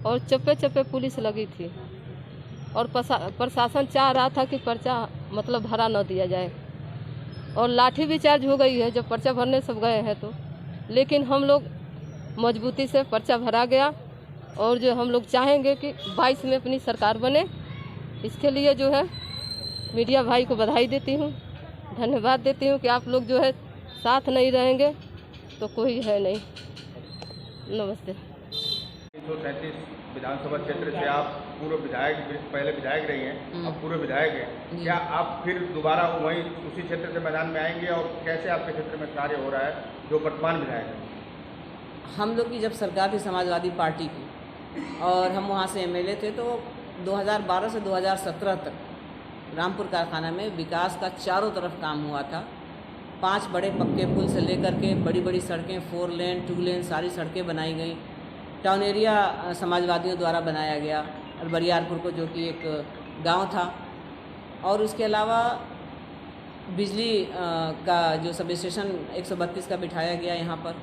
और चप्पे चप्पे पुलिस लगी थी और प्रशासन चाह रहा था कि पर्चा मतलब भरा न दिया जाए और लाठी भी चार्ज हो गई है जब पर्चा भरने सब गए हैं तो। लेकिन हम लोग मजबूती से पर्चा भरा गया और जो हम लोग चाहेंगे कि 22 में अपनी सरकार बने। इसके लिए जो है मीडिया भाई को बधाई देती हूँ, धन्यवाद देती हूँ कि आप लोग जो है साथ नहीं रहेंगे तो कोई है नहीं। नमस्ते। 137 विधानसभा क्षेत्र से आप पूर्व विधायक, पहले विधायक रही हैं, अब पूर्व विधायक हैं, क्या आप फिर दोबारा वहीं उसी क्षेत्र से मैदान में आएंगे और कैसे आपके क्षेत्र में कार्य हो रहा है जो वर्तमान विधायक हैं? हम लोग की जब सरकार थी समाजवादी पार्टी की और हम वहाँ से एमएलए थे तो 2012 से 2017 तक रामपुर कारखाना में विकास का चारों तरफ काम हुआ था। 5 बड़े पक्के पुल से लेकर के बड़ी बड़ी सड़कें, 4 लेन 2 लेन सारी सड़कें बनाई गई। टाउन एरिया समाजवादियों द्वारा बनाया गया और बरियारपुर को जो कि एक गांव था। और उसके अलावा बिजली का जो सब स्टेशन 132 का बिठाया गया यहाँ पर।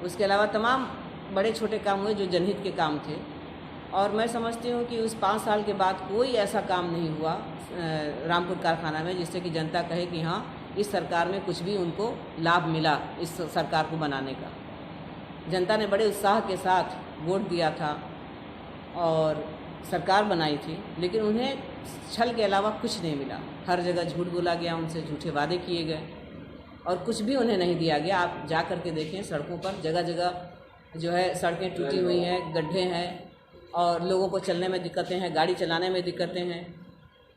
उसके अलावा तमाम बड़े छोटे काम हुए जो जनहित के काम थे। और मैं समझती हूँ कि उस 5 साल के बाद कोई ऐसा काम नहीं हुआ रामपुर कारखाना में जिससे कि जनता कहे कि हाँ इस सरकार में कुछ भी उनको लाभ मिला इस सरकार को बनाने का। जनता ने बड़े उत्साह के साथ वोट दिया था और सरकार बनाई थी, लेकिन उन्हें छल के अलावा कुछ नहीं मिला। हर जगह झूठ बोला गया, उनसे झूठे वादे किए गए और कुछ भी उन्हें नहीं दिया गया। आप जा कर के देखें सड़कों पर जगह जगह जो है सड़कें टूटी हुई हैं, गड्ढे हैं और लोगों को चलने में दिक्कतें हैं, गाड़ी चलाने में दिक्कतें हैं।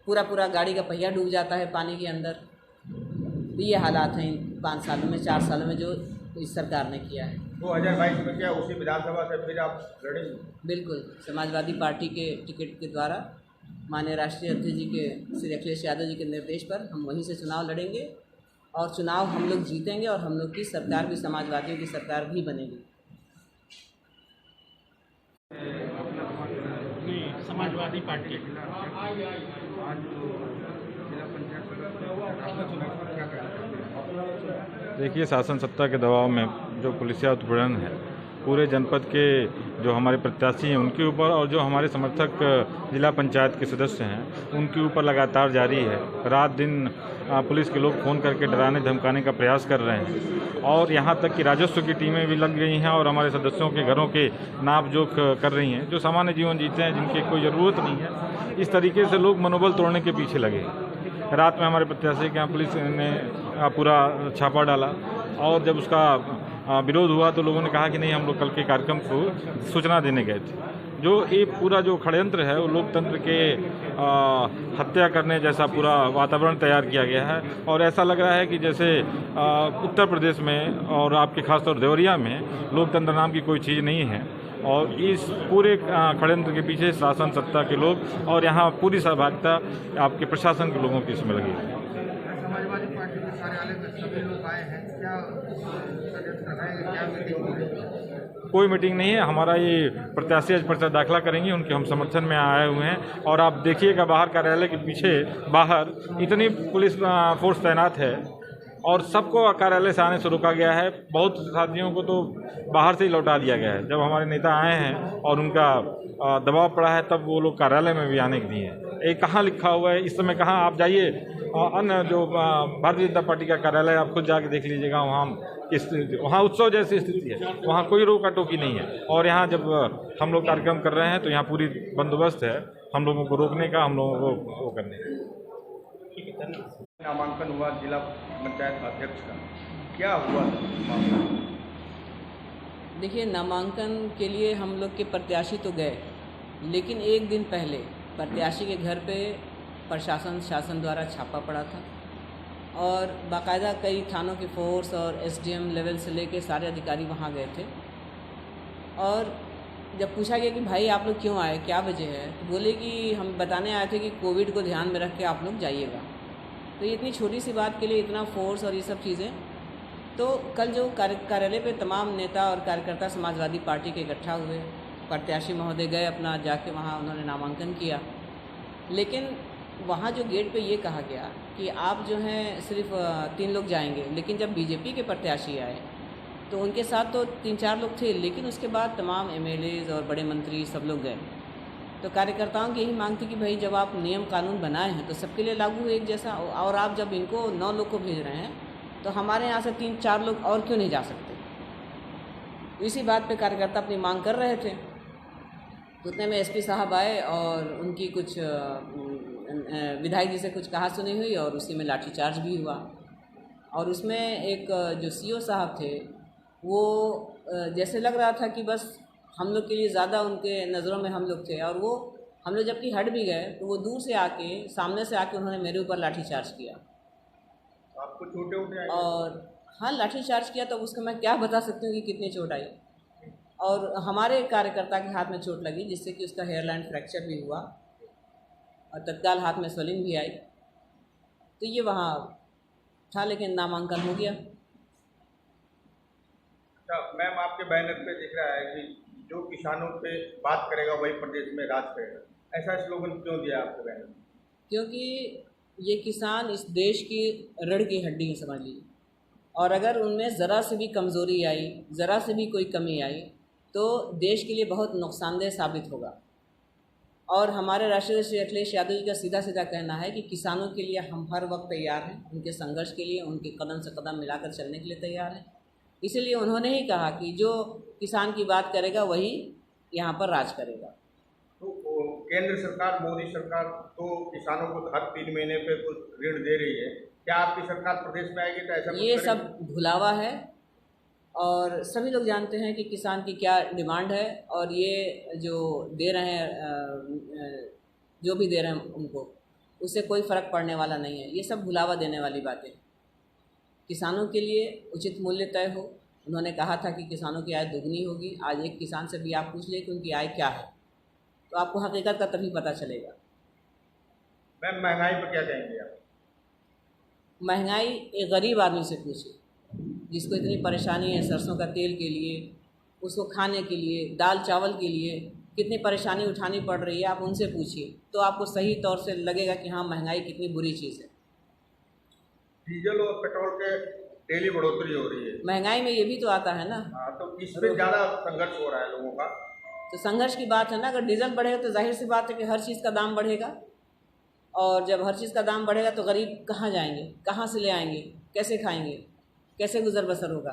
पूरा गाड़ी का पहिया डूब जाता है पानी के अंदर। ये हालात हैं इन 5 सालों में, 4 सालों में जो इस सरकार ने किया है। 2022 में क्या उसी विधानसभा से फिर आप लड़ेंगे? बिल्कुल, समाजवादी पार्टी के टिकट के द्वारा माननीय राष्ट्रीय अध्यक्ष जी के श्री अखिलेश यादव जी के निर्देश पर हम वहीं से चुनाव लड़ेंगे और चुनाव हम लोग जीतेंगे और हम लोग की सरकार भी समाजवादियों की सरकार भी बनेगी। समाजवादी पार्टी देखिए, शासन सत्ता के दबाव में जो पुलिसिया उत्पीड़न है पूरे जनपद के जो हमारे प्रत्याशी हैं उनके ऊपर और जो हमारे समर्थक जिला पंचायत के सदस्य हैं उनके ऊपर लगातार जारी है। रात दिन पुलिस के लोग फ़ोन करके डराने धमकाने का प्रयास कर रहे हैं और यहाँ तक कि राजस्व की टीमें भी लग गई हैं और हमारे सदस्यों के घरों के नाप जोख कर रही हैं, जो सामान्य जीवन जीते हैं, जिनकी कोई ज़रूरत नहीं है। इस तरीके से लोग मनोबल तोड़ने के पीछे लगे। रात में हमारे प्रत्याशी के यहाँ पुलिस ने पूरा छापा डाला और जब उसका विरोध हुआ तो लोगों ने कहा कि नहीं, हम लोग कल के कार्यक्रम को सूचना देने गए थे। जो ये पूरा जो षड्यंत्र है वो लोकतंत्र के हत्या करने जैसा पूरा वातावरण तैयार किया गया है और ऐसा लग रहा है कि जैसे उत्तर प्रदेश में और आपके खासतौर देवरिया में लोकतंत्र नाम की कोई चीज़ नहीं है और इस पूरे षड्यंत्र के पीछे शासन सत्ता के लोग और यहाँ पूरी सहभागिता आपके प्रशासन के लोगों की इसमें लगी है। समाजवादी पार्टी के कार्यालय में सभी लोग आए हैं, क्या कोई मीटिंग नहीं है। हमारा ये प्रत्याशी आज पर्चा दाखिला करेंगे, उनके हम समर्थन में आए हुए हैं और आप देखिएगा बाहर कार्यालय के पीछे बाहर इतनी पुलिस फोर्स तैनात है और सबको कार्यालय से आने से रोका गया है। बहुत साथियों को तो बाहर से ही लौटा दिया गया है। जब हमारे नेता आए हैं और उनका दबाव पड़ा है तब वो लोग कार्यालय में भी आने के लिए हैं। ये कहाँ लिखा हुआ है इस समय? कहाँ आप जाइए अन्य जो भारतीय जनता पार्टी का कार्यालय आप खुद जाके देख लीजिएगा, वहाँ उत्सव जैसी स्थिति है, वहाँ कोई रोका टोकी नहीं है। और यहाँ जब हम लोग कार्यक्रम कर रहे हैं तो यहाँ पूरी बंदोबस्त है हम लोगों को रोकने का, हम लोगों को वो करने का। नामांकन हुआ जिला पंचायत अध्यक्ष का, क्या हुआ मामला? देखिए, नामांकन के लिए हम लोग के प्रत्याशी तो गए, लेकिन एक दिन पहले प्रत्याशी के घर पे शासन द्वारा छापा पड़ा था और बाकायदा कई थानों की फोर्स और एसडीएम लेवल से लेके सारे अधिकारी वहाँ गए थे। और जब पूछा गया कि भाई आप लोग क्यों आए, क्या वजह है, तो बोले कि हम बताने आए थे कि कोविड को ध्यान में रख के आप लोग जाइएगा। तो ये इतनी छोटी सी बात के लिए इतना फोर्स और ये सब चीज़ें। तो कल जो कार्यालय पे तमाम नेता और कार्यकर्ता समाजवादी पार्टी के इकट्ठा हुए, प्रत्याशी महोदय गए अपना जाके वहाँ उन्होंने नामांकन किया। लेकिन वहाँ जो गेट पे ये कहा गया कि आप जो हैं सिर्फ 3 लोग जाएंगे, लेकिन जब बीजेपी के प्रत्याशी आए तो उनके साथ तो 3-4 लोग थे, लेकिन उसके बाद तमाम एमएलएज और बड़े मंत्री सब लोग गए। तो कार्यकर्ताओं की यही मांग थी कि भाई जब आप नियम कानून बनाए हैं तो सबके लिए लागू हो एक जैसा, और आप जब इनको 9 लोग को भेज रहे हैं तो हमारे यहाँ से 3-4 लोग और क्यों नहीं जा सकते। इसी बात पे कार्यकर्ता अपनी मांग कर रहे थे। तो उतने में एसपी साहब आए और उनकी कुछ विधायक जी से कुछ कहा सुनी हुई और उसी में लाठीचार्ज भी हुआ। और उसमें एक जो सीओ साहब थे वो जैसे लग रहा था कि बस हम लोग के लिए ज़्यादा उनके नज़रों में हम लोग थे, और वो हम लोग जबकि हट भी गए तो वो दूर से आके सामने से आके उन्होंने मेरे ऊपर लाठीचार्ज किया। आपको चोटें उठे आई? और हाँ, लाठीचार्ज किया तो उसको मैं क्या बता सकती हूँ कि कितनी चोट आई। और हमारे कार्यकर्ता के हाथ में चोट लगी जिससे कि उसका हेयरलाइन फ्रैक्चर भी हुआ और तत्काल हाथ में स्वेलिंग भी आई। तो ये वहाँ था, लेकिन नामांकन हो गया। अच्छा मैम, आपके बैनर पे दिख रहा है कि जो किसानों पे बात करेगा वही प्रदेश में राज करेगा, ऐसा स्लोगन क्यों दिया आपके बैनर में? क्योंकि ये किसान इस देश की रीढ़ की हड्डी है, समझ लीजिए। और अगर उनमें ज़रा से भी कमज़ोरी आई, ज़रा से भी कोई कमी आई तो देश के लिए बहुत नुकसानदेह साबित होगा। और हमारे राष्ट्रीय श्री अखिलेश यादव जी का सीधा सीधा कहना है कि किसानों के लिए हम हर वक्त तैयार हैं, उनके संघर्ष के लिए, उनके कदम से कदम मिलाकर चलने के लिए तैयार हैं। इसीलिए उन्होंने ही कहा कि जो किसान की बात करेगा वही यहाँ पर राज करेगा। तो केंद्र सरकार, मोदी सरकार तो किसानों को हर 3 महीने पे कुछ ऋण दे रही है, क्या आपकी सरकार प्रदेश में आएगी तो ऐसा कुछ ये करेगी? सब भुलावा है और सभी लोग जानते हैं कि किसान की क्या डिमांड है, और ये जो दे रहे हैं, जो भी दे रहे हैं उनको, उससे कोई फ़र्क पड़ने वाला नहीं है। ये सब भुलावा देने वाली बातें। किसानों के लिए उचित मूल्य तय हो। उन्होंने कहा था कि किसानों की आय दुगनी होगी। आज एक किसान से भी आप पूछ लें कि उनकी आय क्या है तो आपको हकीकत का तभी पता चलेगा। मैम महंगाई पर क्या कहेंगे आप? महंगाई एक गरीब आदमी से पूछिए जिसको इतनी परेशानी है सरसों का तेल के लिए, उसको खाने के लिए, दाल चावल के लिए कितनी परेशानी उठानी पड़ रही है, आप उनसे पूछिए तो आपको सही तौर से लगेगा कि हाँ महंगाई कितनी बुरी चीज़ है। डीजल और पेट्रोल के डेली बढ़ोतरी हो रही है। महंगाई में ये भी तो आता है ना। हाँ, तो इसमें ज़्यादा संघर्ष हो रहा है लोगों का। तो संघर्ष की बात है ना। अगर डीजल बढ़ेगा तो जाहिर सी बात है कि हर चीज़ का दाम बढ़ेगा, और जब हर चीज़ का दाम बढ़ेगा तो गरीब कहाँ जाएंगे, कहाँ से ले आएंगे, कैसे खाएंगे, कैसे गुजर बसर होगा।